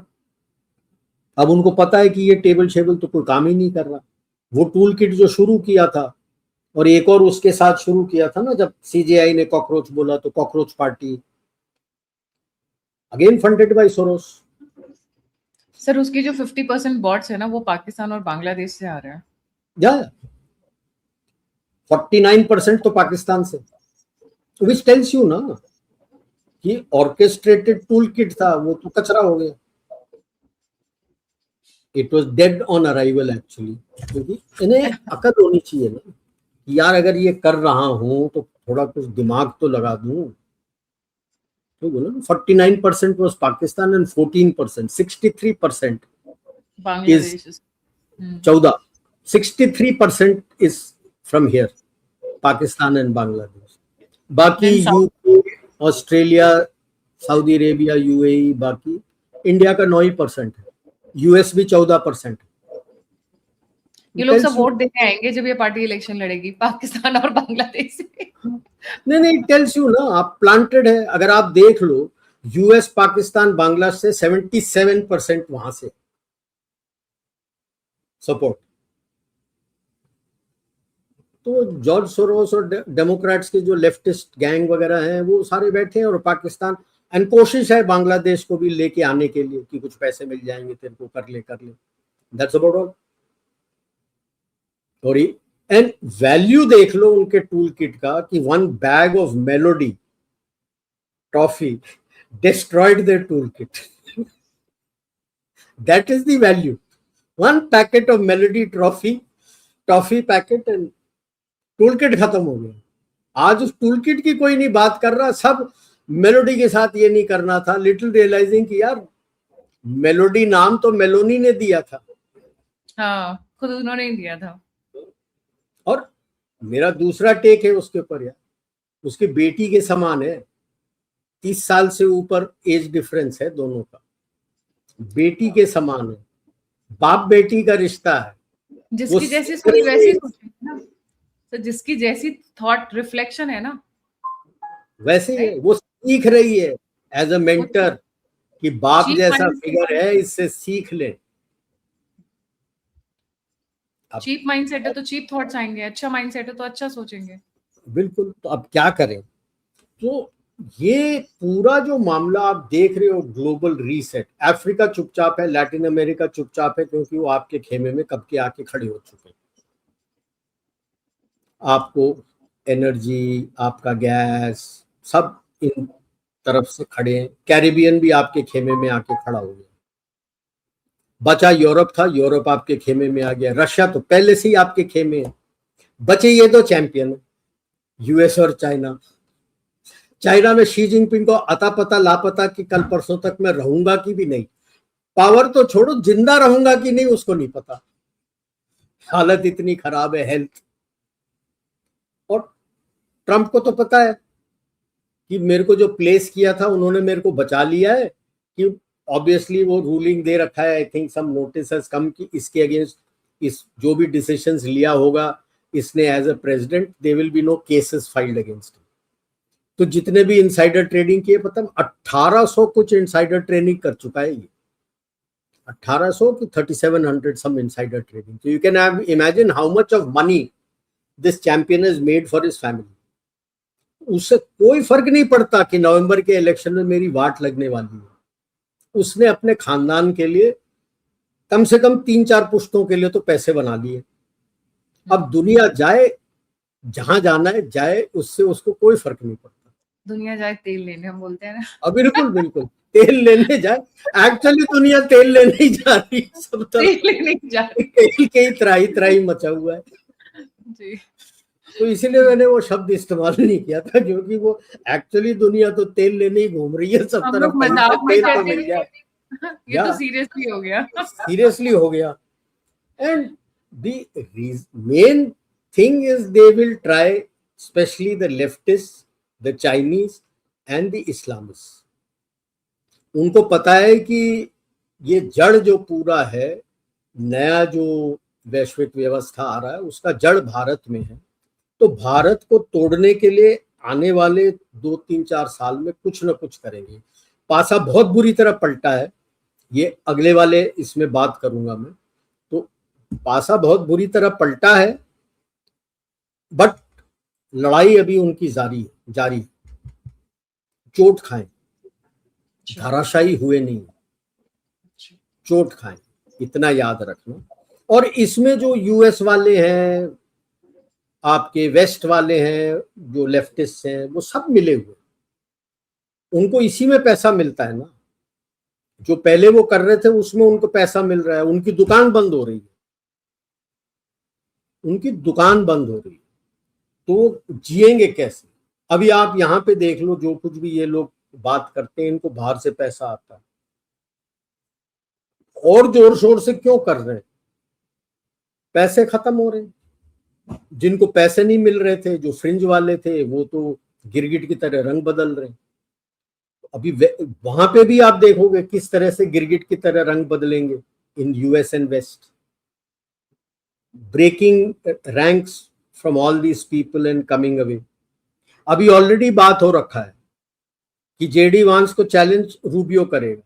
अब उनको पता है कि ये टेबल शेबल तो कोई काम ही नहीं कर रहा। वो टूल किट जो शुरू किया था, और एक और उसके साथ शुरू किया था ना, जब सीजेआई ने कॉकरोच बोला तो cockroach party, again funded by Soros. Sir उसकी जो 50% बॉट्स है ना, वो पाकिस्तान और बांग्लादेश से आ रहे हैं। या 49% तो पाकिस्तान से, विच टेल्स यू ना कि ऑर्केस्ट्रेटेड टूल किट था, वो तो कचरा हो गया। It was dead on arrival actually. क्योंकि इन्हें अकल होनी चाहिए ना कि यार अगर ये कर रहा हूं तो थोड़ा कुछ दिमाग तो लगा दूं। तो बोला ना 49% was Pakistan and 14%, 63% is Bangladesh. 14, 63% is from here, Pakistan and Bangladesh. बाकी then south. UK, Australia, Saudi Arabia, UAE, बाकी इंडिया का 9% है, यूएस भी 14%। ये लोग सब वोट देने आएंगे जब ये पार्टी इलेक्शन लड़ेगी, पाकिस्तान और बांग्लादेश से। नहीं नहीं, टेल्स यू ना, आप प्लांटेड है। अगर आप देख लो, यूएस, पाकिस्तान, बांग्लादेश से 77% वहां से सपोर्ट। तो जॉर्ज सोरोस और डेमोक्रेट्स के जो लेफ्टिस्ट गैंग वगैरह हैं वो सारे बैठे हैं, और पाकिस्तान एंड कोशिश है बांग्लादेश को भी लेके आने के लिए कि कुछ पैसे मिल जाएंगे तेरे को, कर ले कर ले। That's about all. और एंड वैल्यू देख लो उनके टूल किट का कि 1 bag of Melody toffee destroyed their tool kit. That is the value. 1 packet of Melody toffee packet and tool kit खत्म हो गया। आज उस टूल किट की कोई नहीं बात कर रहा, सब मेलोडी के साथ ये नहीं करना था, लिटिल रियलाइजिंग कि यार मेलोडी नाम तो मेलोनी ने दिया था। हाँ, खुद उन्होंने ही दिया था। और मेरा दूसरा टेक है उसके ऊपर, यार उसकी बेटी के समान है, 30 साल से ऊपर एज डिफरेंस है दोनों का, बेटी के समान है, बाप बेटी का रिश्ता है। जिसकी जैसी सोच वैसी सोचेंगे ना, तो जिसकी जैसी थॉट रिफ्लेक्शन है ना वैसे ही है। वो सीख रही है एज अ मेंटर कि बाप जैसा फिगर है, इससे सीख ले। चीप माइंडसेट है तो चीप थॉट्स आएंगे, अच्छा माइंडसेट है तो अच्छा सोचेंगे। बिल्कुल। तो अब क्या करें? तो ये पूरा जो मामला आप देख रहे हो, ग्लोबल रीसेट, अफ्रीका चुपचाप है, लैटिन अमेरिका चुपचाप है, क्योंकि वो आपके खेमे में कब के आके खड़े हो चुके हैं। आपको एनर्जी, आपका गैस, सब इन तरफ से खड़े हैं। कैरिबियन भी आपके खेमे में आके खड़ा हो गया। बचा यूरोप था, यूरोप आपके खेमे में आ गया। रशिया तो पहले से ही आपके खेमे है। बचे ये दो चैंपियन, यूएस और चाइना। चाइना में शी जिनपिंग को अता पता लापता कि कल परसों तक मैं रहूंगा कि भी नहीं। पावर तो छोड़ो, जिंदा रहूंगा कि नहीं उसको नहीं पता। हालत इतनी खराब है, हेल्थ। और ट्रंप को तो पता है कि मेरे को जो प्लेस किया था उन्होंने मेरे को बचा लिया है, कि ऑब्वियसली वो रूलिंग दे रखा है, I think some notice has come कि इसके अगेंस्ट इस जो भी डिसीजंस लिया होगा इसने as a president, they will be no cases filed against. तो जितने भी इनसाइडर ट्रेडिंग किए, पता 1800 कुछ इनसाइडर ट्रेडिंग कर चुका है ये, 1800 की 3700 सम इनसाइडर ट्रेडिंग। तो you can imagine how much of money this champion has made for his family. उससे कोई फर्क नहीं पड़ता कि नवंबर के इलेक्शन में मेरी वाट लगने वाली है। उसने अपने खानदान के लिए कम से कम 3-4 पुश्तों के लिए तो पैसे बना लिए। अब दुनिया जाए जहां जाना है जाए, उससे उसको कोई फर्क नहीं पड़ता। दुनिया जाए तेल लेने, हम बोलते हैं ना। बिल्कुल बिल्कुल, तेल लेने जाए। एक्चुअली दुनिया तेल लेने ही जा रही, सब तरफ तेल लेने जा रही, तेल के ही त्राही मचा हुआ है जी। तो इसीलिए मैंने वो शब्द इस्तेमाल नहीं किया था, क्योंकि वो एक्चुअली दुनिया तो तेल लेने ही घूम रही है सब हम तरफ, लोग कहीं से मजाक में तेल तो कहते मिल जाए। ये तो सीरियसली हो गया। सीरियसली हो गया। And the main thing is they will try, especially the leftists, the Chinese and the Islamists. उनको पता है कि ये जड़ जो पूरा है, नया जो वैश्विक व्यवस्था आ रहा है, उसका जड़ भारत में है। तो भारत को तोड़ने के लिए आने वाले 2-3-4 साल में कुछ ना कुछ करेंगे। पासा बहुत बुरी तरह पलटा है। ये अगले वाले इसमें बात करूंगा मैं। तो पासा बहुत बुरी तरह पलटा है, बट लड़ाई अभी उनकी जारी है। चोट खाएं, धराशायी हुए नहीं, चोट खाएं, इतना याद रखना। और इसमें जो यूएस वाले हैं, आपके वेस्ट वाले हैं, जो लेफ्टिस्ट हैं, वो सब मिले हुए, उनको इसी में पैसा मिलता है ना। जो पहले वो कर रहे थे उसमें उनको पैसा मिल रहा है, उनकी दुकान बंद हो रही है, उनकी दुकान बंद हो रही है, तो जिएंगे कैसे? अभी आप यहाँ पे देख लो, जो कुछ भी ये लोग बात करते हैं, इनको बाहर से पैसा आता है, और जोर शोर से क्यों कर रहे हैं? पैसे खत्म हो रहे हैं। जिनको पैसे नहीं मिल रहे थे, जो फ्रिंज वाले थे, वो तो गिरगिट की तरह रंग बदल रहे हैं। अभी वहां पे भी आप देखोगे किस तरह से गिरगिट की तरह रंग बदलेंगे in US and West, breaking ranks from all these people and coming away. अभी ऑलरेडी बात हो रखा है कि जेडी वांस को चैलेंज रूबियो करेगा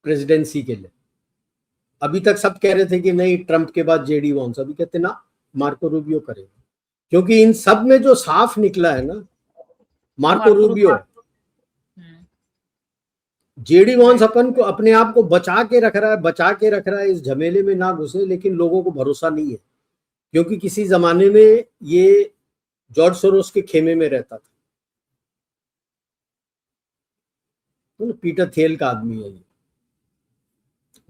प्रेसिडेंसी के लिए। अभी तक सब कह रहे थे कि नहीं, ट्रंप के बाद जेडी वांस, अभी कहते ना मार्को रूबियो करेगा, क्योंकि इन सब में जो साफ निकला है ना, मार्को रूबियो है। जेडी वांस अपन को, अपने आप को बचा के रख रहा है, इस झमेले में ना घुसे, लेकिन लोगों को भरोसा नहीं है, क्योंकि किसी जमाने में ये जॉर्ज सोरोस के खेमे में रहता था, तो पीटर थियल का आदमी है ये,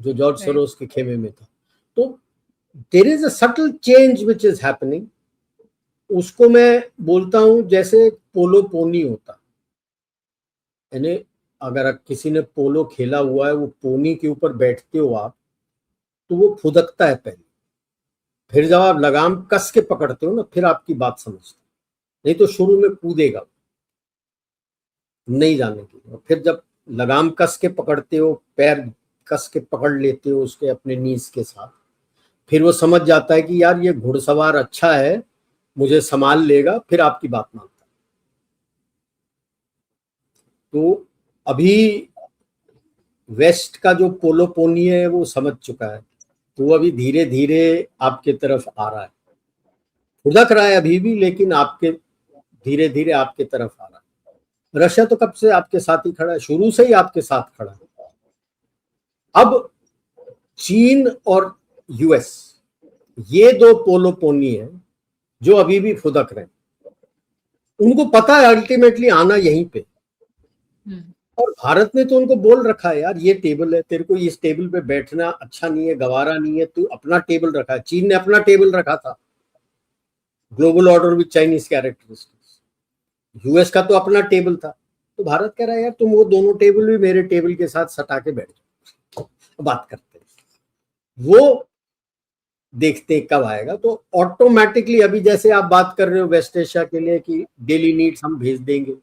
जो जॉर्ज सोरोस के खेमे में था। तो there is a subtle change which is happening. उसको मैं बोलता हूं जैसे पोलो पोनी होता, यानी अगर किसी ने पोलो खेला हुआ है, वो पोनी के ऊपर बैठते हो आप, तो वो फुदकता है पहले, फिर जब आप लगाम कस के पकड़ते हो ना, फिर आपकी बात समझते, नहीं तो शुरू में कूदेगा नहीं जाने की। और फिर जब लगाम कस के पकड़ते हो, पैर कस के पकड़ लेते हो उसके अपने नीज के साथ, फिर वो समझ जाता है कि यार ये घुड़सवार अच्छा है, मुझे संभाल लेगा, फिर आपकी बात मानता है। तो अभी वेस्ट का जो पोलो पोनी है वो समझ चुका है, तो वो अभी धीरे धीरे आपके तरफ आ रहा है, फुदक रहा है अभी भी, लेकिन आपके धीरे धीरे आपके तरफ आ रहा है। रशिया तो कब से आपके साथ ही खड़ा है, शुरू से ही आपके साथ खड़ा है। अब चीन और यूएस, ये दो पोलो पोनी है जो अभी भी फुदक रहे हैं। उनको पता है अल्टीमेटली आना यहीं पे, और भारत ने तो उनको बोल रखा है, यार ये टेबल है, तेरे को इस टेबल पे बैठना अच्छा नहीं है, गवारा नहीं है, तू अपना टेबल रखा है। चीन ने अपना टेबल रखा था, global order with Chinese characteristics. US का तो अपना टेबल था, तो भारत कह रहा है यार तुम वो दोनों टेबल भी मेरे टेबल के साथ सटा के बैठ जाओ, बात करते हैं। वो देखते हैं कब आएगा। तो ऑटोमेटिकली अभी जैसे आप बात कर रहे हो वेस्ट एशिया के लिए कि डेली नीड्स हम भेज देंगे,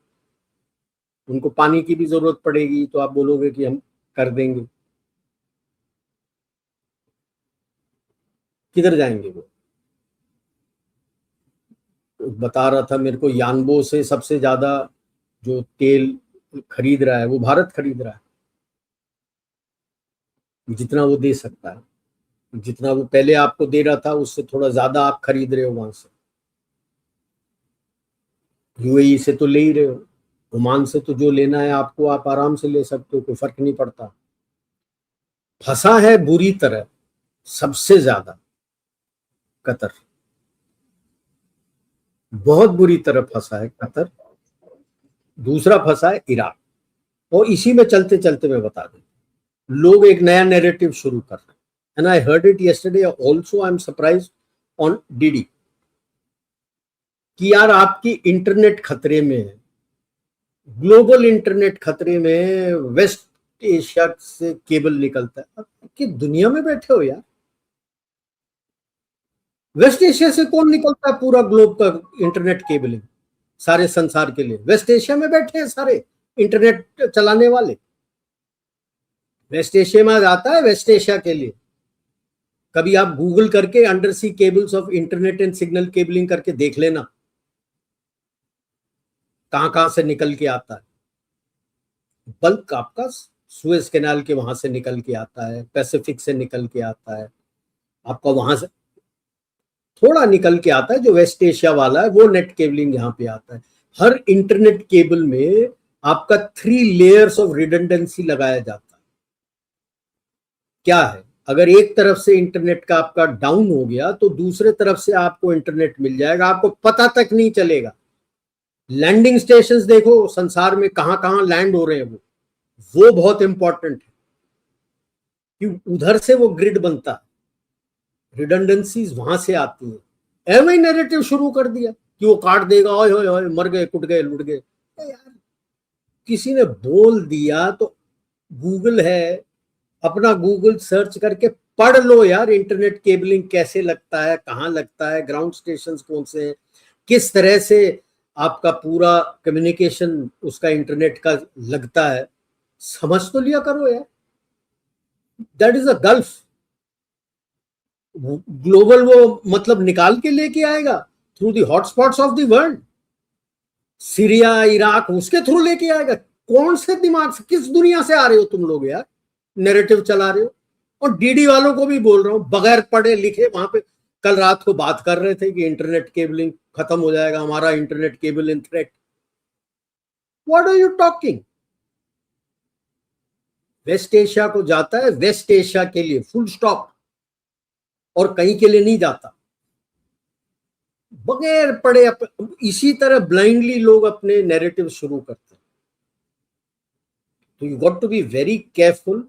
उनको पानी की भी जरूरत पड़ेगी तो आप बोलोगे कि हम कर देंगे, किधर जाएंगे वो? बता रहा था मेरे को, यानबो से सबसे ज्यादा जो तेल खरीद रहा है वो भारत खरीद रहा है, जितना वो दे सकता है, जितना वो पहले आपको दे रहा था उससे थोड़ा ज्यादा आप खरीद रहे हो वहां से। यूएई से तो ले ही रहे हो, ओमान से तो जो लेना है आपको आप आराम से ले सकते हो, कोई फर्क नहीं पड़ता। फंसा है बुरी तरह सबसे ज्यादा कतर, बहुत बुरी तरह फंसा है कतर। दूसरा फंसा है इराक, और इसी में चलते चलते मैं बता दूं, लोग एक नया नैरेटिव शुरू कर रहे हैं, and I heard it yesterday also, I am surprised on DD, कि यार आपकी इंटरनेट खतरे में है, ग्लोबल इंटरनेट खतरे में, वेस्ट एशिया से केबल निकलता है। कि दुनिया में बैठे हो यार, वेस्ट एशिया से कौन निकलता है पूरा ग्लोब का इंटरनेट केबलिंग सारे संसार के लिए? वेस्ट एशिया में बैठे हैं सारे इंटरनेट चलाने वाले, वेस्ट एशिया में आता है वेस्ट एशिया के लिए। कभी आप गूगल करके undersea cables of internet and signal cabling करके देख लेना, कहां कहां से निकल के आता है। बल्क आपका सुएज कैनाल के वहां से निकल के आता है, पैसिफिक से निकल के आता है, आपका वहां से थोड़ा निकल के आता है, जो वेस्ट एशिया वाला है वो नेट केबलिंग यहाँ पे आता है। हर इंटरनेट केबल में आपका 3 लेयर्स ऑफ रिडंडेंसी लगाया जाता है। क्या है, अगर एक तरफ से इंटरनेट का आपका डाउन हो गया तो दूसरे तरफ से आपको इंटरनेट मिल जाएगा, आपको पता तक नहीं चलेगा। लैंडिंग स्टेशंस देखो संसार में कहां कहां लैंड हो रहे हैं, वो बहुत इंपॉर्टेंट है कि उधर से वो ग्रिड बनता है, रिडंडेंसीज वहां से आती है। एवं ही नैरेटिव शुरू कर दिया कि वो काट देगा, ओए होए होए मर गए, कुट गए, लुट गए। यार किसी ने बोल दिया तो गूगल है, अपना गूगल सर्च करके पढ़ लो यार, इंटरनेट केबलिंग कैसे लगता है, कहाँ लगता है, ग्राउंड स्टेशंस कौन से हैं, किस तरह से आपका पूरा कम्युनिकेशन उसका इंटरनेट का लगता है, समझ तो लिया करो यार। That is a gulf. Global वो मतलब निकाल के लेके आएगा through the hotspots of the world, Syria, Iraq, उसके थ्रू लेके आएगा। कौन से दिमाग से, किस दुनिया से आ रहे हो तुम लोग यार, नैरेटिव चला रहे हो। और डीडी वालों को भी बोल रहा हूं, बगैर पढ़े लिखे वहां पे कल रात को बात कर रहे थे कि इंटरनेट केबलिंग खत्म हो जाएगा, हमारा internet cable in threat. What are you talking? West Asia को जाता है वेस्ट एशिया के लिए, फुल स्टॉप, और कहीं के लिए नहीं जाता। बगैर पढ़े इसी तरह ब्लाइंडली लोग अपने नैरेटिव शुरू करते हैं। तो you got to be very careful,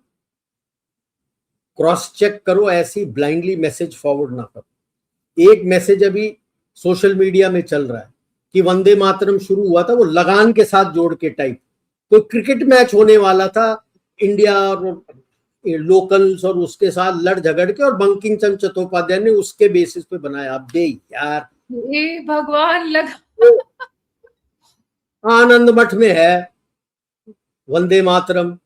cross check करो, ऐसी ब्लाइंडली मैसेज फॉरवर्ड ना करो। एक मैसेज अभी सोशल मीडिया में चल रहा है कि वंदे मातरम शुरू हुआ था, वो लगान के साथ जोड़ के टाइप, कोई क्रिकेट मैच होने वाला था इंडिया और लोकल्स, और उसके साथ लड़ झगड़ के, और बंकिम चंद्र चट्टोपाध्याय ने उसके बेसिस पे बनाया। अब दे यार, ये भगवान लगा आनंद मठ में है Vande Mataram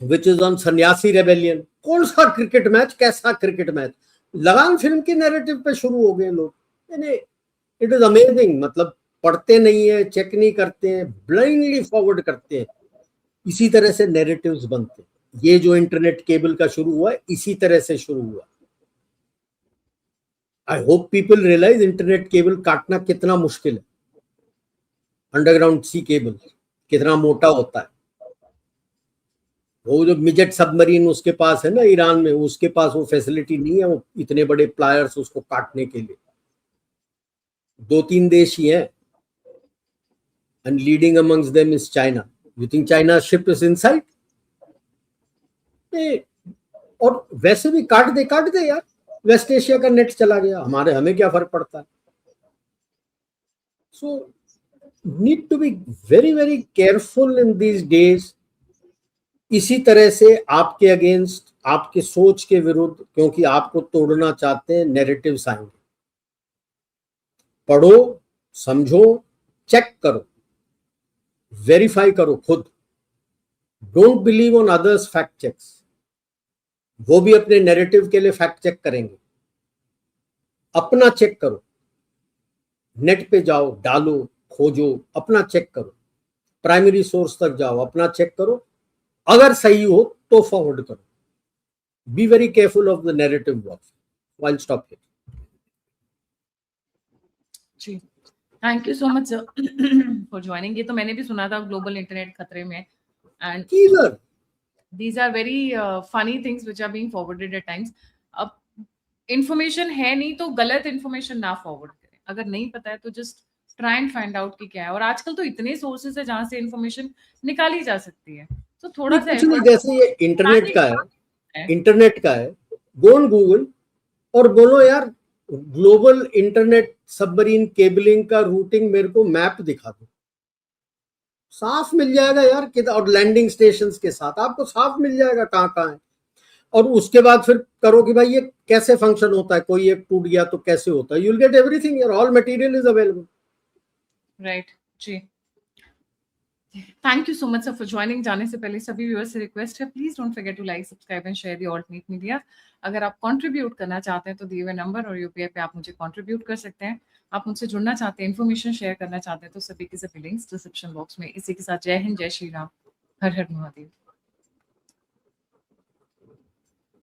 which is on सन्यासी रेबेलियन। कौन सा क्रिकेट मैच, कैसा क्रिकेट मैच? लगान फिल्म के नैरेटिव पे शुरू हो गए लोग। इट इज अमेजिंग, मतलब पढ़ते नहीं है, चेक नहीं करते हैं, ब्लाइंडली फॉरवर्ड करते हैं। इसी तरह से नैरेटिव्स बनते हैं। ये जो इंटरनेट केबल का शुरू हुआ है इसी तरह से शुरू हुआ। I hope people realize internet cable काटना कितना मुश्किल है। अंडरग्राउंड सी केबल कितना मोटा होता है। वो जो मिजेट सबमरीन उसके पास है ना ईरान में, उसके पास वो फैसिलिटी नहीं है, वो इतने बड़े प्लायर्स उसको काटने के लिए। 2-3 देश ही हैं, and leading amongst them is China. You think China ship is inside? और वैसे भी काट दे यार, वेस्ट एशिया का नेट चला गया, हमें क्या फर्क पड़ता है। So need to be very very careful in these days. इसी तरह से आपके अगेंस्ट, आपके सोच के विरुद्ध, क्योंकि आपको तोड़ना चाहते हैं, नैरेटिव्स आएंगे। पढ़ो, समझो, चेक करो, वेरीफाई करो खुद। Don't believe on others fact checks. वो भी अपने नैरेटिव के लिए फैक्ट चेक करेंगे, अपना चेक करो। नेट पे जाओ, डालो, खोजो, अपना चेक करो। प्राइमरी सोर्स तक जाओ, अपना चेक करो, अगर सही हो तो फॉरवर्ड करो। Be very careful of the narrative wars. I'll stop here. जी, thank you so much sir for joining. ये तो मैंने भी सुना था, ग्लोबल इंटरनेट खतरे में, and these are very funny things which are being forwarded at times. अब इंफॉर्मेशन है नहीं तो गलत इंफॉर्मेशन ना फॉरवर्ड करें, अगर नहीं पता है तो just try and find out कि क्या है। और आजकल तो इतने सोर्सेस है जहां से इंफॉर्मेशन निकाली जा सकती है, तो थोड़ा सा कुछ नहीं, जैसे ये इंटरनेट का है, गो ऑन गूगल और बोलो यार ग्लोबल इंटरनेट सबमरीन केबलिंग का रूटिंग मेरे को मैप दिखा दो, साफ मिल जाएगा यार। और लैंडिंग स्टेशंस के साथ आपको साफ मिल जाएगा कहाँ कहाँ है। और उसके बाद फिर करो कि भाई ये कैसे फंक्शन होता है, कोई एक टूट गया तो कैसे होता है। यू विल गेट एवरीथिंग यार, all material is available. Right जी, thank you so much sir for joining. जाने से पहले सभी व्यूअर्स से रिक्वेस्ट है, please don't forget to like, subscribe and share the alternate media. अगर आप कंट्रीब्यूट करना चाहते हैं तो दिए हुए नंबर और यूपीआई पे आप मुझे कंट्रीब्यूट कर सकते हैं। आप मुझसे जुड़ना चाहते हैं, इन्फॉर्मेशन शेयर करना चाहते हैं, तो सभी के सभी लिंक्स डिस्क्रिप्शन बॉक्स में। इसी के साथ जय हिंद, जय श्री राम, हर हर महादेव।